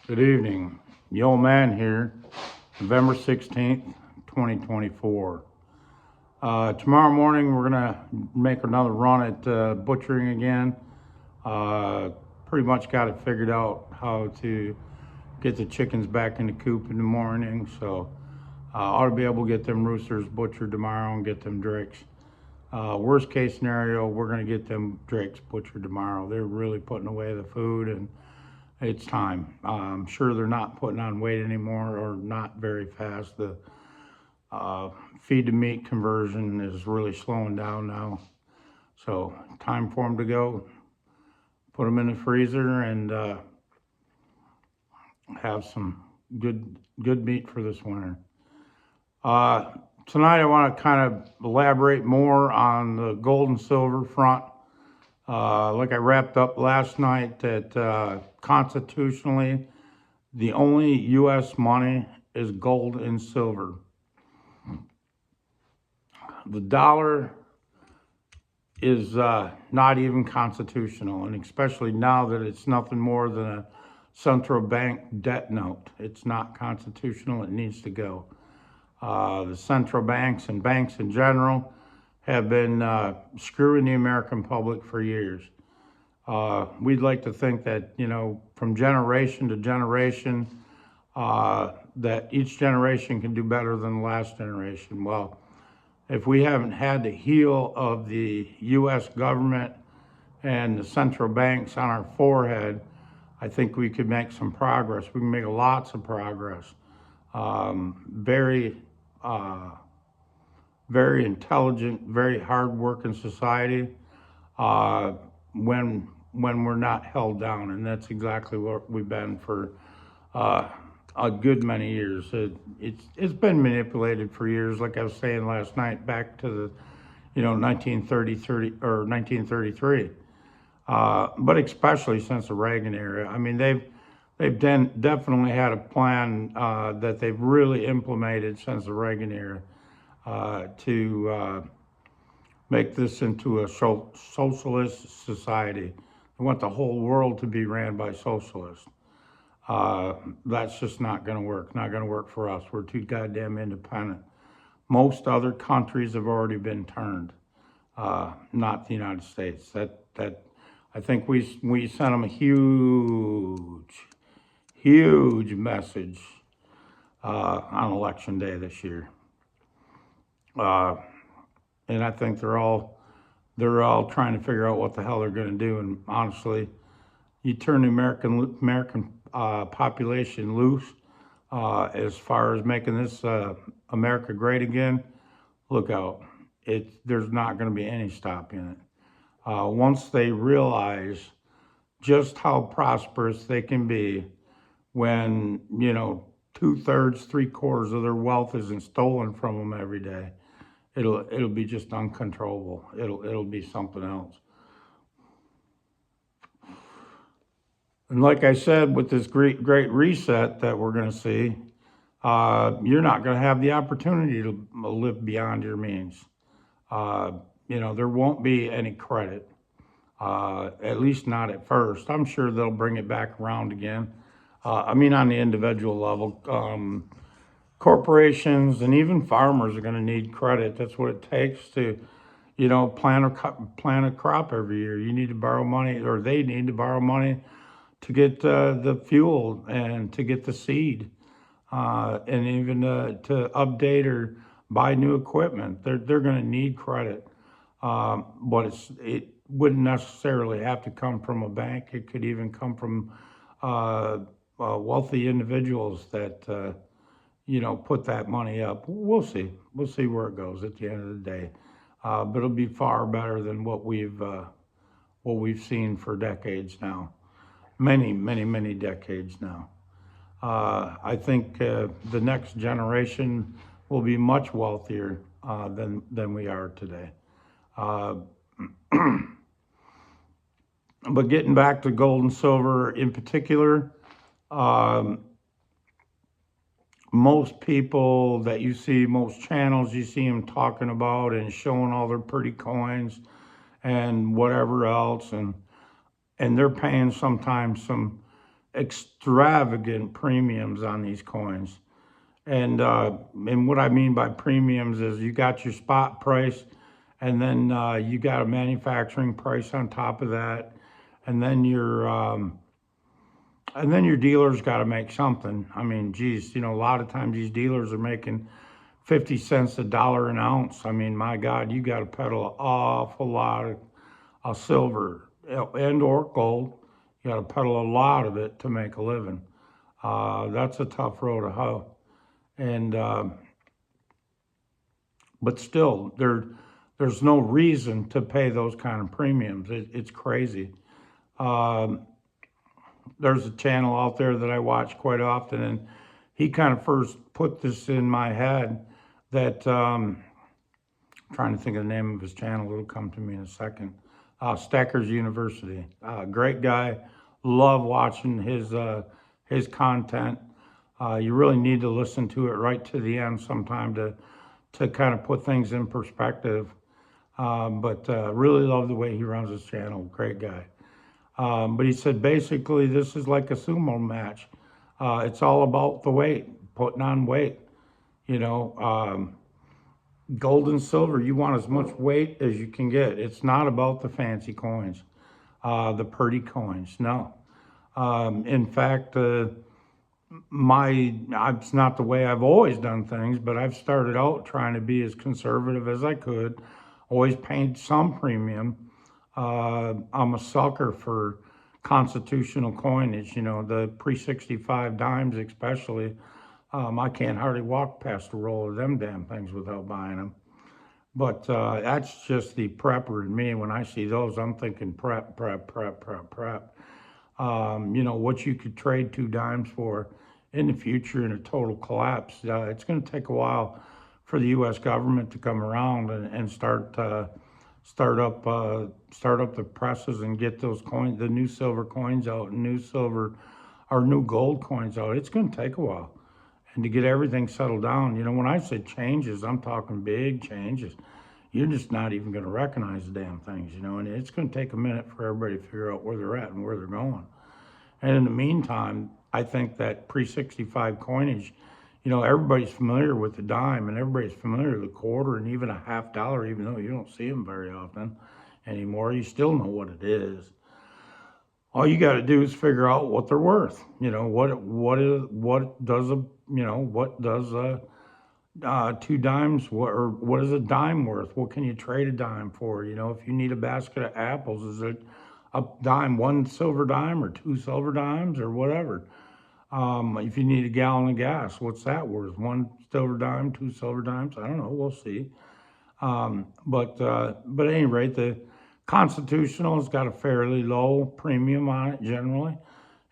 Good evening. The old man here, November 16th, 2024. Tomorrow morning, we're going to make another run at butchering again. Pretty much got it figured out how to get the chickens back in the coop in the morning. So, ought to be able to get them roosters butchered tomorrow and get them drakes. Worst case scenario, we're going to get them drakes butchered tomorrow. They're really putting away the food and it's time. I'm sure they're not putting on weight anymore or not very fast. The feed to meat conversion is really slowing down now. So time for them to go. Put them in the freezer and have some good meat for this winter. Tonight I want to kind of elaborate more on the gold and silver front. Like I wrapped up last night, that constitutionally, the only U.S. money is gold and silver. The dollar is not even constitutional, and especially now that it's nothing more than a central bank debt note. It's not constitutional. It needs to go. The central banks and banks in general have been screwing the American public for years. We'd like to think that, from generation to generation, that each generation can do better than the last generation. Well, if we haven't had the heel of the U.S. government and the central banks on our forehead, I think we could make some progress. We can make lots of progress. Very intelligent, very hard-working society when we're not held down, and that's exactly what we've been for a good many years. It's been manipulated for years, like I was saying last night, back to the 1933, but especially since the Reagan era. I mean, they've definitely had a plan that they've really implemented since the Reagan era to make this into a socialist society. They want the whole world to be ran by socialists. That's just not going to work. Not going to work for us. We're too goddamn independent. Most other countries have already been turned, not the United States. That I think we sent them a huge message on election day this year. And I think they're all trying to figure out what the hell they're going to do. And honestly, you turn the American population loose as far as making this America great again. Look out! There's not going to be any stopping it. Once they realize just how prosperous they can be, when 2/3, 3/4 of their wealth isn't stolen from them every day. It'll be just uncontrollable. It'll be something else. And like I said, with this great reset that we're going to see, you're not going to have the opportunity to live beyond your means. There won't be any credit, at least not at first. I'm sure they'll bring it back around again. On the individual level. Corporations and even farmers are going to need credit. That's what it takes to, plant a crop every year. You need to borrow money, or they need to borrow money to get the fuel and to get the seed, and even to update or buy new equipment. They're going to need credit, but it wouldn't necessarily have to come from a bank. It could even come from wealthy individuals that put that money up. We'll see where it goes at the end of the day, but it'll be far better than what we've seen for decades now, many decades now. I think the next generation will be much wealthier than we are today. But getting back to gold and silver in particular, most people that you see, most channels, you see them talking about and showing all their pretty coins and whatever else, and they're paying sometimes some extravagant premiums on these coins. And what I mean by premiums is you got your spot price, and then you got a manufacturing price on top of that, and then your dealer's got to make something. I mean, geez, a lot of times these dealers are making 50 cents a dollar an ounce. I mean, my God, you got to peddle an awful lot of silver and or gold. You got to peddle a lot of it to make a living. That's a tough road to hoe. And but still, there's no reason to pay those kind of premiums. It's crazy. Um, there's a channel out there that I watch quite often, and he kind of first put this in my head that I'm trying to think of the name of his channel. It'll come to me in a second. Stackers University. Great guy. Love watching his content. You really need to listen to it right to the end sometime to kind of put things in perspective. But really love the way he runs his channel. Great guy. But he said basically this is like a sumo match. It's all about the weight, putting on weight. You know, gold and silver, you want as much weight as you can get. It's not about the fancy coins, the pretty coins. No. In fact, it's not the way I've always done things, but I've started out trying to be as conservative as I could, always paid some premium. I'm a sucker for constitutional coinage, the pre-65 dimes especially. I can't hardly walk past a roll of them damn things without buying them. But that's just the prepper in me. When I see those, I'm thinking prep. What you could trade 2 dimes for in the future in a total collapse. It's going to take a while for the U.S. government to come around and start up the presses and get those coins, the new silver coins out, and new gold coins out. It's going to take a while. And to get everything settled down, when I say changes, I'm talking big changes. You're just not even going to recognize the damn things, and it's going to take a minute for everybody to figure out where they're at and where they're going. And in the meantime, I think that pre-65 coinage, everybody's familiar with the dime and everybody's familiar with the quarter and even a $50, even though you don't see them very often anymore. You still know what it is. All you got to do is figure out what they're worth. What does 2 dimes, what is a dime worth? What can you trade a dime for? If you need a basket of apples, is it a dime, 1 silver dime or 2 silver dimes or whatever? If you need a gallon of gas, what's that worth? 1 silver dime, 2 silver dimes? I don't know. We'll see. But at any rate, the Constitutional has got a fairly low premium on it generally.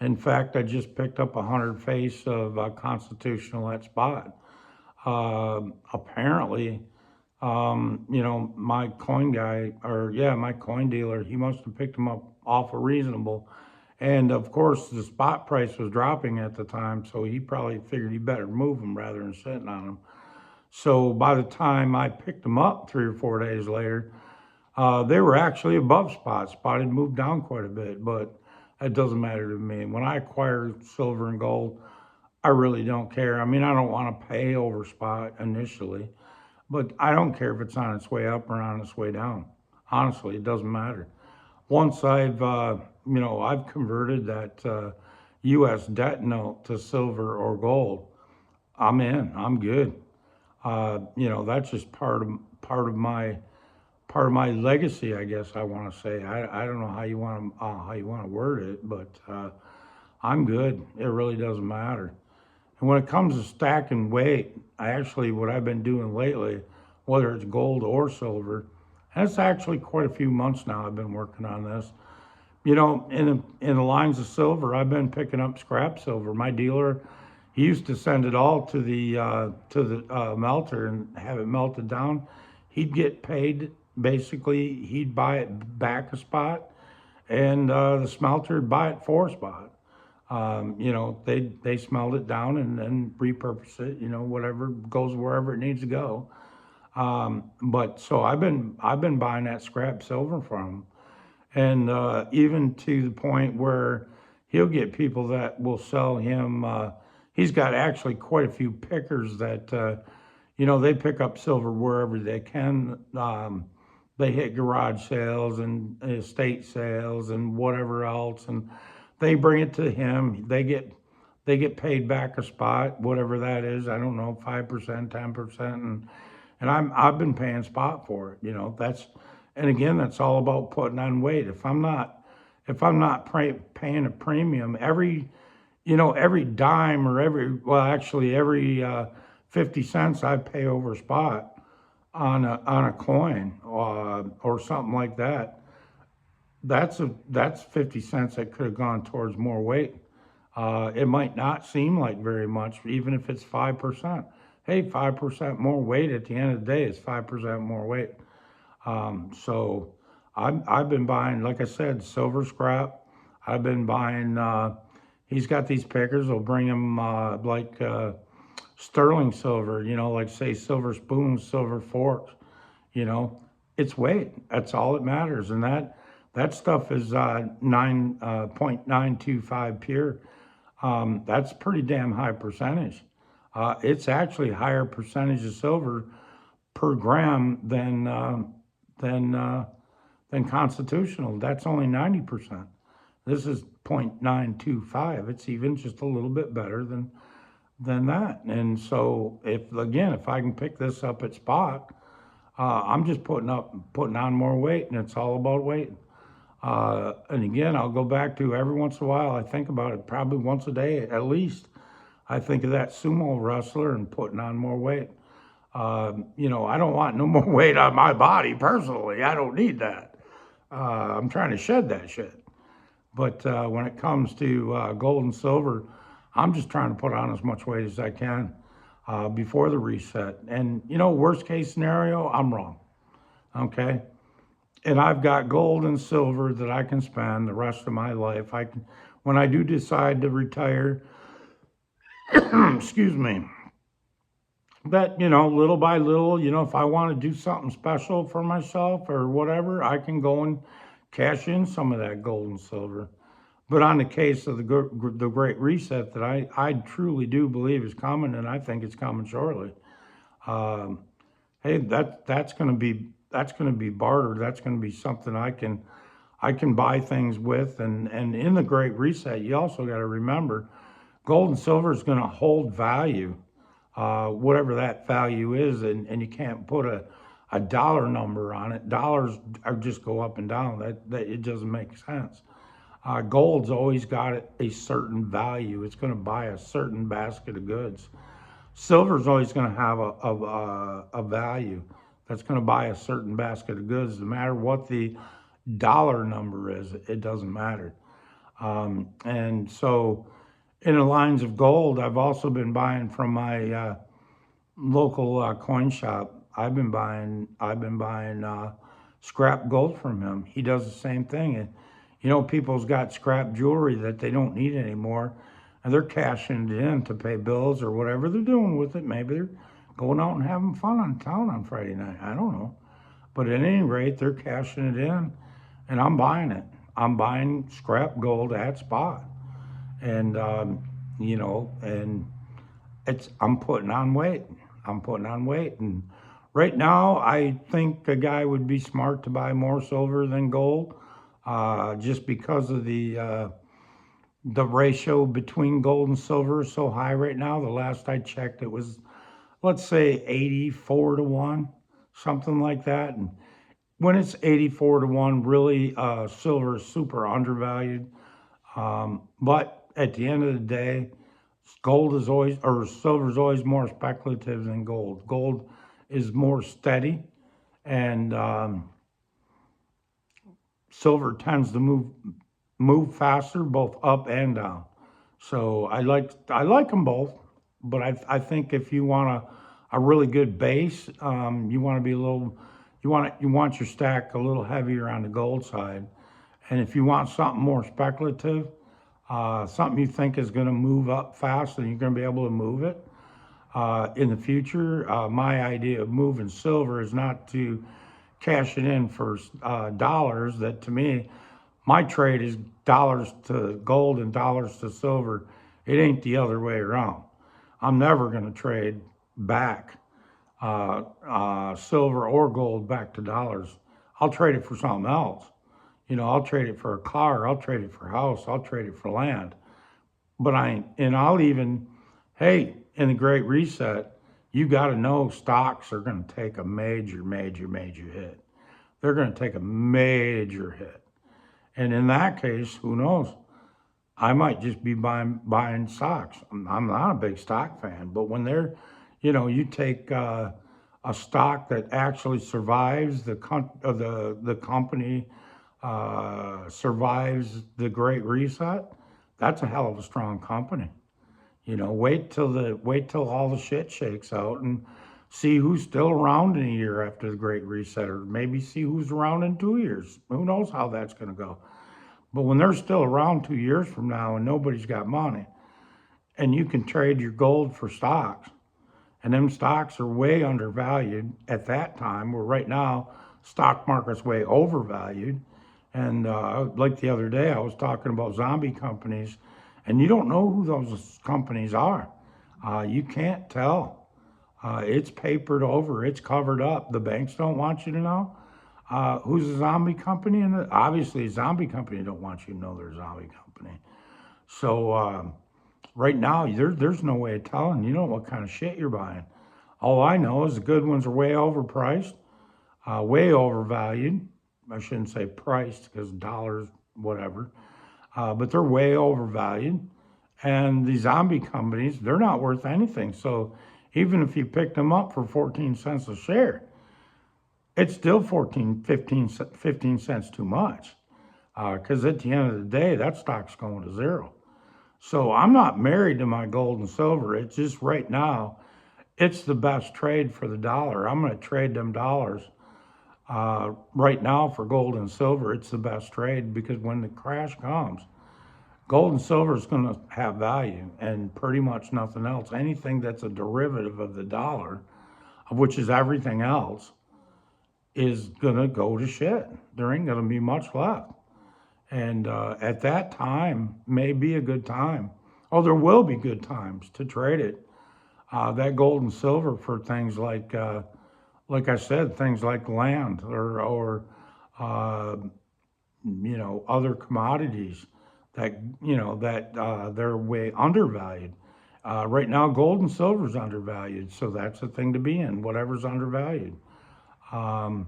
In fact, I just picked up 100 face of Constitutional at spot. Apparently, my coin guy, my coin dealer, he must have picked them up awful reasonable. And of course, the spot price was dropping at the time, so he probably figured he better move them rather than sitting on them. So by the time I picked them up 3 or 4 days later, they were actually above spot. Spot had moved down quite a bit, but it doesn't matter to me. When I acquire silver and gold, I really don't care. I mean, I don't want to pay over spot initially, but I don't care if it's on its way up or on its way down. Honestly, it doesn't matter. Once I've converted that U.S. debt note to silver or gold, I'm in. I'm good. That's just part of my legacy, I guess I want to say. I don't know how you want to word it, but I'm good. It really doesn't matter. And when it comes to stacking weight, what I've been doing lately, whether it's gold or silver, and it's actually quite a few months now I've been working on this. In the lines of silver, I've been picking up scrap silver. My dealer, he used to send it all to the melter and have it melted down. He'd get paid. Basically, he'd buy it back a spot, and the smelter would buy it for a spot. They smelt it down and then repurpose it. Whatever goes wherever it needs to go. But so I've been buying that scrap silver from him, and even to the point where he'll get people that will sell him. He's got actually quite a few pickers that, they pick up silver wherever they can. They hit garage sales and estate sales and whatever else, and they bring it to him. They get paid back a spot, whatever that is. I don't know, 5%, 10%, and I've been paying spot for it. And again, that's all about putting on weight. If I'm not paying a premium, every dime or every 50 cents I pay over spot on a coin or something like that, that's 50 cents that could have gone towards more weight. It might not seem like very much, even if it's 5%. Hey, 5% more weight at the end of the day is 5% more weight. So I've been buying, like I said, silver scrap. I've been buying. He's got these pickers. They'll bring him sterling silver. Like say silver spoons, silver forks. It's weight. That's all that matters, and that stuff is 9.925 pure. That's pretty damn high percentage. It's actually higher percentage of silver per gram than constitutional. That's only 90%. This is 0.925. It's even just a little bit better than that. And so if I can pick this up at spot, I'm just putting on more weight, and it's all about weight. And again, I'll go back to every once in a while, I think about it probably once a day at least. I think of that sumo wrestler and putting on more weight. I don't want no more weight on my body personally. I don't need that. I'm trying to shed that shit. But when it comes to gold and silver, I'm just trying to put on as much weight as I can before the reset. And, worst case scenario, I'm wrong. Okay? And I've got gold and silver that I can spend the rest of my life. When I do decide to retire, excuse me, that, little by little, if I want to do something special for myself or whatever, I can go and cash in some of that gold and silver. But on the case of the Great Reset that I truly do believe is coming, and I think it's coming shortly, hey, that's going to be barter. That's going to be something I can buy things with. And in the Great Reset, you also got to remember, gold and silver is going to hold value, whatever that value is, and you can't put a dollar number on it. Dollars are just go up and down. That it doesn't make sense. Gold's always got a certain value. It's going to buy a certain basket of goods. Silver's always going to have a value that's going to buy a certain basket of goods. No matter what the dollar number is, it doesn't matter. And so in the lines of gold, I've also been buying from my local coin shop. I've been buying scrap gold from him. He does the same thing. And, people's got scrap jewelry that they don't need anymore, and they're cashing it in to pay bills or whatever they're doing with it. Maybe they're going out and having fun on town on Friday night. I don't know. But at any rate, they're cashing it in, and I'm buying it. I'm buying scrap gold at spot. And, and I'm putting on weight. And right now, I think a guy would be smart to buy more silver than gold, just because of the ratio between gold and silver is so high right now. The last I checked, it was, let's say 84 to 1, something like that. And when it's 84 to 1, really, silver is super undervalued. But at the end of the day, silver is always more speculative than gold. Gold is more steady, and silver tends to move faster, both up and down. So I like them both, but I think if you want a really good base, you want your stack a little heavier on the gold side, and if you want something more speculative, something you think is going to move up fast and you're going to be able to move it in the future. My idea of moving silver is not to cash it in for dollars. That to me, My trade is dollars to gold and dollars to silver. It ain't the other way around. I'm never going to trade back silver or gold back to dollars. I'll trade it for something else. I'll trade it for a car. I'll trade it for a house. I'll trade it for land. But I'll even, hey, in the Great Reset, you got to know stocks are going to take a major, major, major hit. They're going to take a major hit. And in that case, who knows? I might just be buying stocks. I'm not a big stock fan, but when you take a stock that actually survives the company survives the Great Reset, that's a hell of a strong company. Wait till all the shit shakes out and see who's still around in a year after the Great Reset, or maybe see who's around in 2 years. Who knows how that's going to go? But when they're still around 2 years from now and nobody's got money, and you can trade your gold for stocks, and them stocks are way undervalued at that time, where right now stock market's way overvalued. And like the other day, I was talking about zombie companies, and you don't know who those companies are. You can't tell. It's papered over, it's covered up. The banks don't want you to know. Who's a zombie company? And obviously, a zombie company don't want you to know they're a zombie company. So right now, there's no way of telling. You don't know what kind of shit you're buying. All I know is the good ones are way overpriced, way overvalued. I shouldn't say priced because dollars, whatever. But they're way overvalued. And the zombie companies, they're not worth anything. So even if you picked them up for 14 cents a share, it's still 15 cents too much. Because at the end of the day, that stock's going to zero. So I'm not married to my gold and silver. It's just right now, it's the best trade for the dollar. I'm going to trade them dollars right now for gold and silver. It's the best trade because when the crash comes, gold and silver is going to have value and pretty much nothing else. Anything that's a derivative of the dollar, which is everything else, is going to go to shit. There ain't going to be much left. And at that time may be a good time. Oh, there will be good times to trade it. That gold and silver for things like I said, things like land or other commodities that they're way undervalued. Right now, gold and silver is undervalued, so that's the thing to be in. Whatever's undervalued. In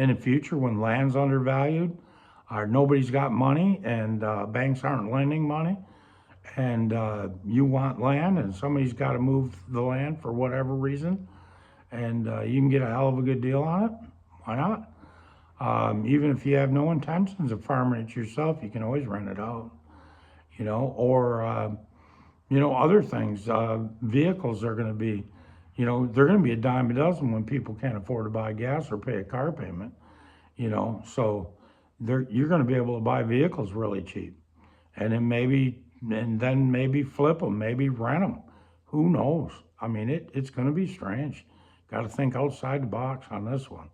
the future, when land's undervalued, nobody's got money, and banks aren't lending money, and you want land, and somebody's got to move the land for whatever reason, and you can get a hell of a good deal on it. Why not? Even if you have no intentions of farming it yourself, you can always rent it out. Or other things. Vehicles are going to be, they're going to be a dime a dozen when people can't afford to buy gas or pay a car payment. So you're going to be able to buy vehicles really cheap, and then maybe flip them, maybe rent them. Who knows? I mean, it's going to be strange. Got to think outside the box on this one.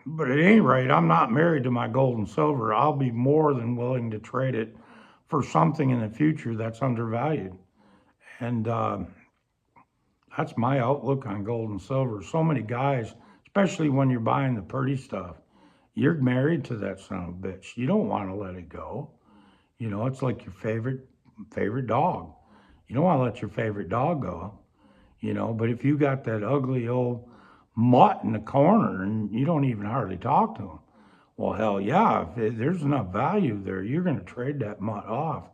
But at any rate, I'm not married to my gold and silver. I'll be more than willing to trade it for something in the future that's undervalued. And that's my outlook on gold and silver. So many guys, especially when you're buying the pretty stuff, you're married to that son of a bitch. You don't want to let it go. It's like your favorite dog. You don't want to let your favorite dog go. But if you got that ugly old mutt in the corner and you don't even hardly talk to him, well, hell yeah, if there's enough value there, you're going to trade that mutt off.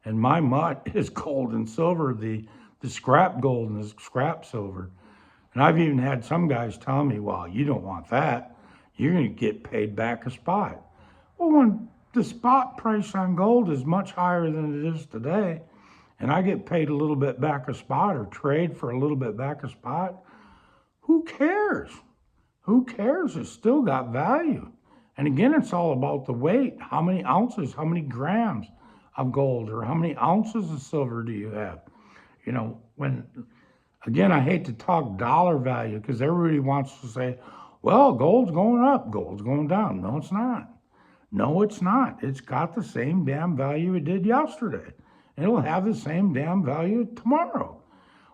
And my mutt is gold and silver, the scrap gold and the scrap silver. And I've even had some guys tell me, well, you don't want that. You're going to get paid back a spot. Well, when the spot price on gold is much higher than it is today, and I get paid a little bit back a spot or trade for a little bit back a spot, who cares? Who cares? It's still got value. And again, it's all about the weight. How many ounces, how many grams of gold, or how many ounces of silver do you have? Again, I hate to talk dollar value because everybody wants to say, well, gold's going up, gold's going down. No, it's not. No, it's not. It's got the same damn value it did yesterday. It'll have the same damn value tomorrow.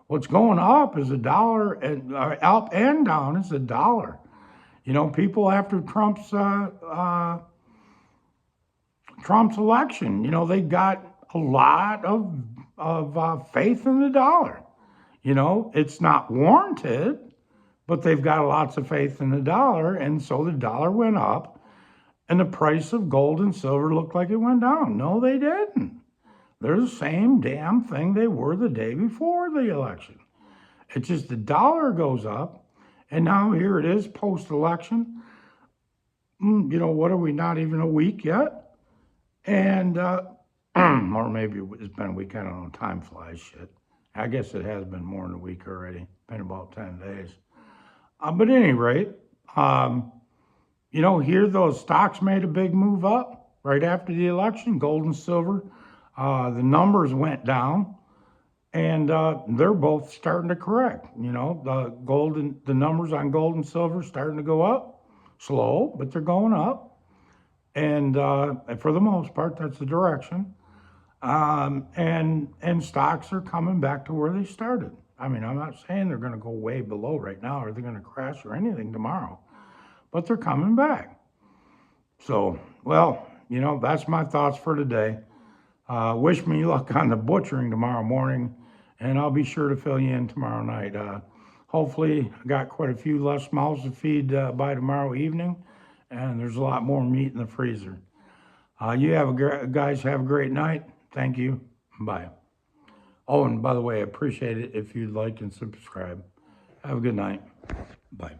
What's going up is $1, and up and down is $1. You know, people after Trump's election, you know, they got a lot of faith in the dollar. You know, it's not warranted, but they've got lots of faith in the dollar, and so the dollar went up, and the price of gold and silver looked like it went down. No, they didn't. They're the same damn thing they were the day before the election. It's just the dollar goes up, and now here it is post-election. You know, what are we, not even a week yet? And, or maybe it's been a week, I don't know, time flies, shit. I guess it has been more than a week already, been about 10 days. But at any rate, you know, here those stocks made a big move up right after the election, gold and silver. The numbers went down, and they're both starting to correct. You know, the numbers on gold and silver starting to go up, slow, but they're going up. And for the most part, that's the direction. And stocks are coming back to where they started. I mean, I'm not saying they're going to go way below right now, or they're going to crash or anything tomorrow, but they're coming back. So, well, you know, that's my thoughts for today. Wish me luck on the butchering tomorrow morning, and I'll be sure to fill you in tomorrow night. Hopefully, I got quite a few less mouths to feed by tomorrow evening, and there's a lot more meat in the freezer. Guys have a great night. Thank you. Bye. Oh, and by the way, I appreciate it if you'd like and subscribe. Have a good night. Bye.